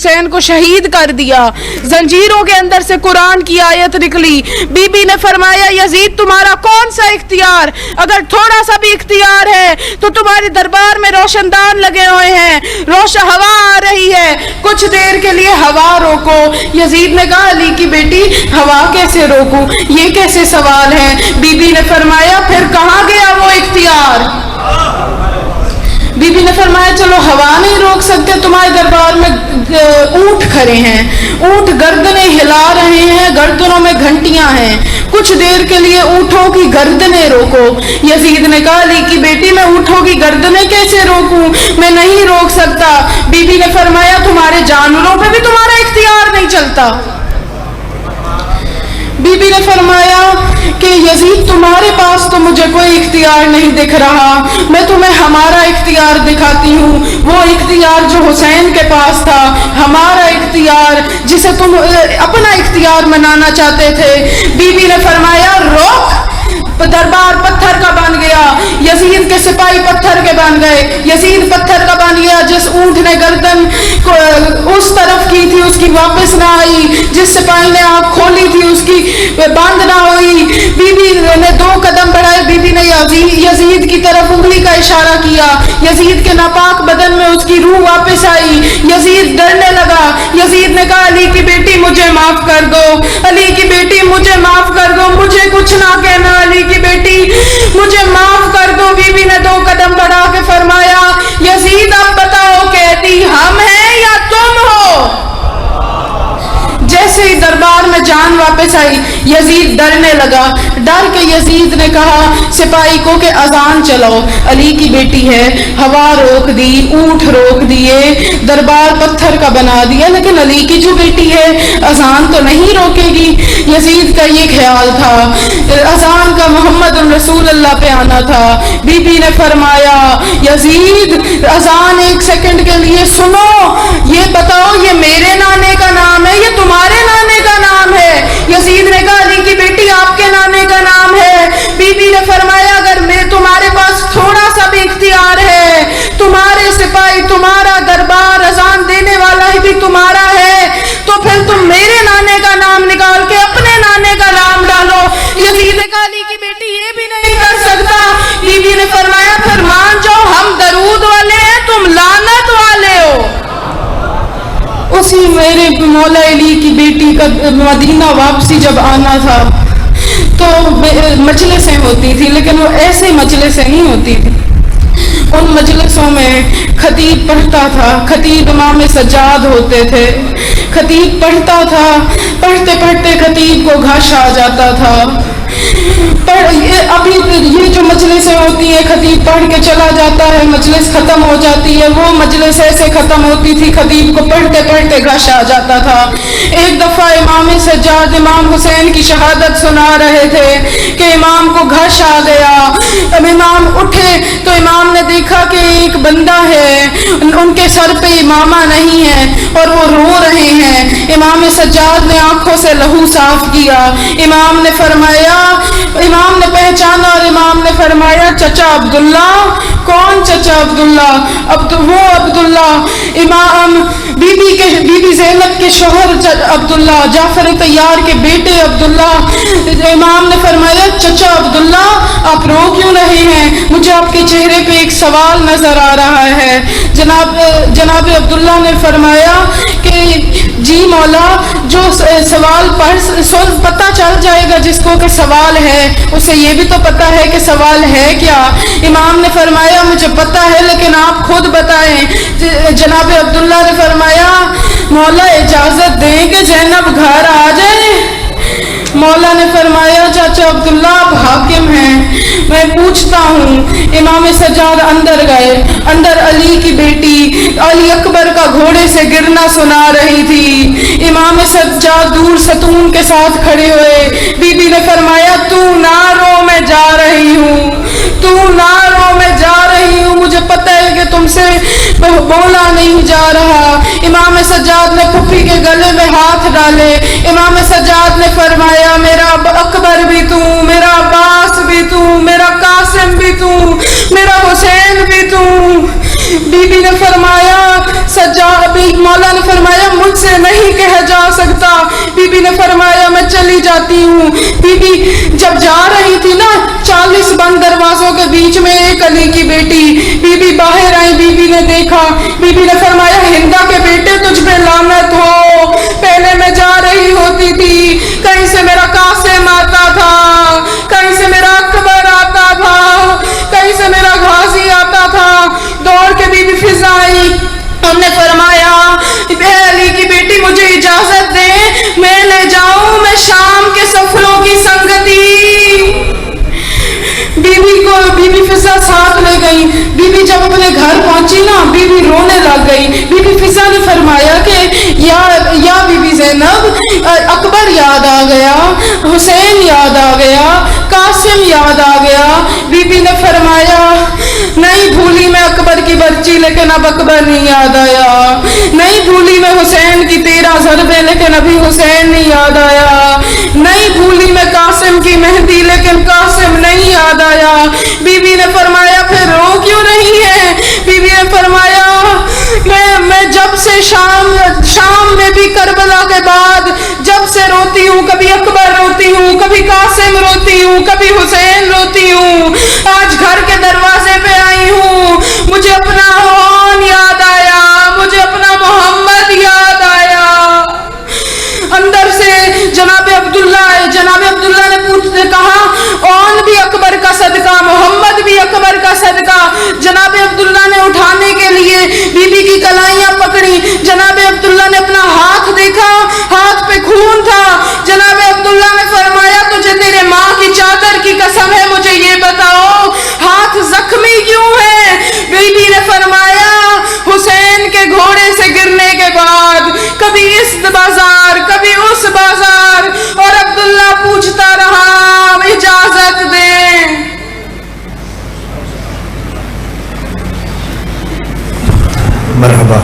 हुसैन को शहीद कर दिया। जंजीरों के अंदर से कुरान की आयत निकली। बीबी ने फरमाया यजीद तुम्हारा कौन सा इख्तियार, अगर थोड़ा सा भी इख्तियार है तो तुम्हारे दरबार में रोशनदान लगे हुए हैं, रोशन हवा आ रही है, कुछ देर के लिए हवा रोको। यजीद ने कहा अली की बेटी हवा कैसे रोकूं, ये कैसे सवाल है। बीबी ने फरमाया फिर कहाँ गया वो इख्तियार। बीबी ने फरमाया चलो हवा नहीं रोक सकते, तुम्हारे दरबार में ऊंट खड़े हैं, ऊंट गर्दनें हिला रहे हैं, गर्दनों में घंटियां हैं, कुछ देर के लिए ऊंटों की गर्दनें रोको। यजीद ने कहा अली की बेटी मैं ऊंटों की गर्दनें कैसे रोकूं, मैं नहीं रोक सकता। बीबी ने फरमाया तुम्हारे जानवरों पे भी तुम्हारा इख्तियार नहीं चलता। बीबी ने फरमाया कि यजीद तुम्हारे पास तो मुझे कोई इख्तियार नहीं दिख रहा, मैं तुम्हें हमारा इख्तियार दिखाती हूँ, वो इख्तियार जो हुसैन के पास था, हमारा इख्तियार जिसे तुम अपना इख्तियार मनाना चाहते थे। बीबी ने फरमाया रोक। दरबार पत्थर का बन गया, यजीद के सिपाही पत्थर के बन गए, यजीद पत्थर का बन गया। जिस ऊंट ने गर्दन को उस तरफ की थी उसकी वापस ना आई, जिस सिपाही ने आंख खोली थी उसकी बंद ना हुई। बीबी ने 2 कदम बढ़ाए, बीबी ने यजीद की तरफ उंगली का इशारा किया, यजीद के नापाक बदन में उसकी रूह वापस आई। यजीद डरने लगा। यजीद ने कहा अली की बेटी मुझे माफ कर दो, अली की बेटी मुझे माफ कर दो, मुझे कुछ ना कहना, अली की बेटी मुझे माफ कर दो। बीबी ने 2 कदम बढ़ा के फरमाया यजीद अब बताओ कहती हम हैं या तुम हो। जैसे ही दरबार में जान वापस आई यजीद डरने लगा। डर के यजीद ने कहा सिपाही को कि अजान चलाओ, अली की बेटी है, हवा रोक दी, ऊंट रोक दिए, दरबार पत्थर का बना दिया, लेकिन अली की जो बेटी है अजान तो नहीं रोकेगी। यजीद का ये ख्याल था, अजान का मोहम्मद रसूलुल्लाह पे आना था। बीबी ने फरमाया यजीद अजान 1 सेकंड के लिए सुनो, ये बताओ ये मेरे नाने का नाम है, ये तुम्हारे नाने का नाम है। यजीद ने कहा अली की बेटी आपके नाने का नाम है। बीबी ने फरमाया अगर मैं तुम्हारे पास थोड़ा सा भी इख्तियार है, तुम्हारे सिपाही, तुम्हारा दरबार, अजान देने वाला ही भी तुम्हारा है, तो फिर तुम मेरे नाने का नाम निकाल के अपने नाने का नाम डालो। यजीद ने कहा अली की बेटी ये भी नहीं कर सकता। बीबी ने फरमाया फिर मान जाओ हम दरूद वाले हैं, तुम लानत वाले हो। उसी मेरे मौला अली की बेटी का मदीना वापसी जब आना था तो मजलिसें होती थी, लेकिन वो ऐसे मजलिसें नहीं होती थी। उन मजलिसों में खतीब पढ़ता था, खतीब इमाम सज्जाद होते थे, खतीब पढ़ता था, पढ़ते पढ़ते खतीब को घास आ जाता था। अभी ये जो मजलिसें होती है खतीब पढ़ के चला जाता है, मजलिस खत्म हो जाती है, वो मजलिस ऐसे खत्म होती थी खतीब को पढ़ते पढ़ते घास आ जाता था। एक दफा इमाम सज्जाद इमाम हुसैन की शहादत सुना रहे थे कि इमाम को घास आ गया। अब इमाम उठे तो इमाम ने देखा कि एक बंदा है, उनके सर पे इमामा नहीं है और वो रो रहे हैं। इमाम सज्जाद ने आंखों से लहू साफ किया। इमाम ने फरमाया, इमाम ने पहचाना और इमाम ने फरमाया चचा अब्दुल्ला। कौन चचा अब्दुल्ला? वो अब्दुल्ला इमाम बीबी ज़ैनब के शोहर अब्दुल्ला, जाफर तैयार के बेटे अब्दुल्ला। इमाम ने फरमाया चचा अब्दुल्ला आप रो क्यों रहे हैं? मुझे आपके चेहरे पे एक सवाल नजर आ रहा है। जनाब अब्दुल्ला ने फरमाया कि जी मौला जो सवाल पता चल जाएगा जिसको कि सवाल है उसे ये भी तो पता है कि सवाल है क्या। इमाम ने फरमाया मुझे पता है लेकिन आप खुद बताएं। जनाब अब्दुल्ला ने फरमाया मौला इजाजत दें कि ज़ैनब घर आ जाए। मौला ने फरमाया चाचा अब्दुल्ला आप हाकिम हैं, मैं पूछता हूँ। इमाम सज्जाद अंदर गए। अंदर अली की बेटी अली अकबर का घोड़े से गिरना सुना रही थी। इमाम सज्जाद दूर सतून के साथ खड़े हुए। बीबी ने फरमाया तू ना रो मैं जा रही हूँ, तू ना रो मैं जा रही हूँ, मुझे पता है कि तुमसे बोला नहीं जा रहा। इमाम सज्जाद ने फुफी के गले में हाथ डाले। इमाम सज्जाद ने फरमाया मेरा अकबर भी तू, मेरा अब्बास भी तू, मेरा कासिम भी तू, मेरा हुसैन भी तू। बीबी ने फरमाया मौला ने फरमाया होगा। बीबी ने फरमाया मैं चली जाती हूँ। बीबी जब जा रही थी ना, 40 बंद दरवाजों के बीच में एक अली की बेटी, बीबी बाहर आई, बीबी ने देखा, बीबी ने फरमाया हिंदा के बेटे तुझ पे लानत हो, पहले मैं जा रही होती थी, कहीं से मेरा कासिम आता था, कहीं से मेरा अकबर आता था, कहीं से मेरा गाजी आता था, दौड़ के बीबी फिजा आई, हमने फरमाया अली की बेटी मुझे इजाजत दे, मैं ले जाऊं मैं शाम के सफरों की संगति। बीबी फिजा साथ ले गई। बीबी जब अपने घर पहुंची ना, बीबी रोने लग गई। बीबी फिजा ने फरमाया कि या बीबी ज़ैनब, अकबर याद आ गया, हुसैन याद आ गया, कासिम याद आ गया। बीबी ने फरमाया नहीं भूली मैं अकबर की बच्ची, लेकिन अब अकबर नहीं याद आया, नहीं भूली मैं हुसैन की 13 ज़रबे, लेकिन अभी हुसैन नहीं याद आया, नहीं भूली मैं कासिम की मेहंदी, लेकिन कासिम नहीं याद आया। बीबी ने फरमाया फिर रो क्यों रही है? बीबी ने फरमाया मैं जब से शाम में भी करबला के बाद जब से रोती हूँ, कभी अकबर रोती हूँ, कभी कासिम रोती हूँ, कभी हुसैन रोती हूँ, आज घर के दरवाजे पे आई हूँ, मुझे अपना हौन याद आया, मुझे अपना मोहम्मद याद आया। अंदर से जनाब अब्दुल्ला आए। जनाब अब्दुल्ला ने पूछते कहा औन भी अकबर का सदका, मोहम्मद भी अकबर का सदका। जनाब अब्दुल्ला ने उठाने के लिए बीबी की कलाइयां पकड़ी। जनाब अब्दुल्ला ने अपना हाथ देखा, हाथ पे खून था। जनाब अब्दुल्ला ने फरमाया तुझे तेरे माँ की चादर की कसम है, मुझे ये बताओ हाथ जख्मी क्यों है? बीबी ने फरमाया हुसैन के घोड़े से गिरने के बाद कभी इस बाजार कभी उस बाजार, और अब्दुल्ला पूछता रहा इजाजत दे। मरहबा।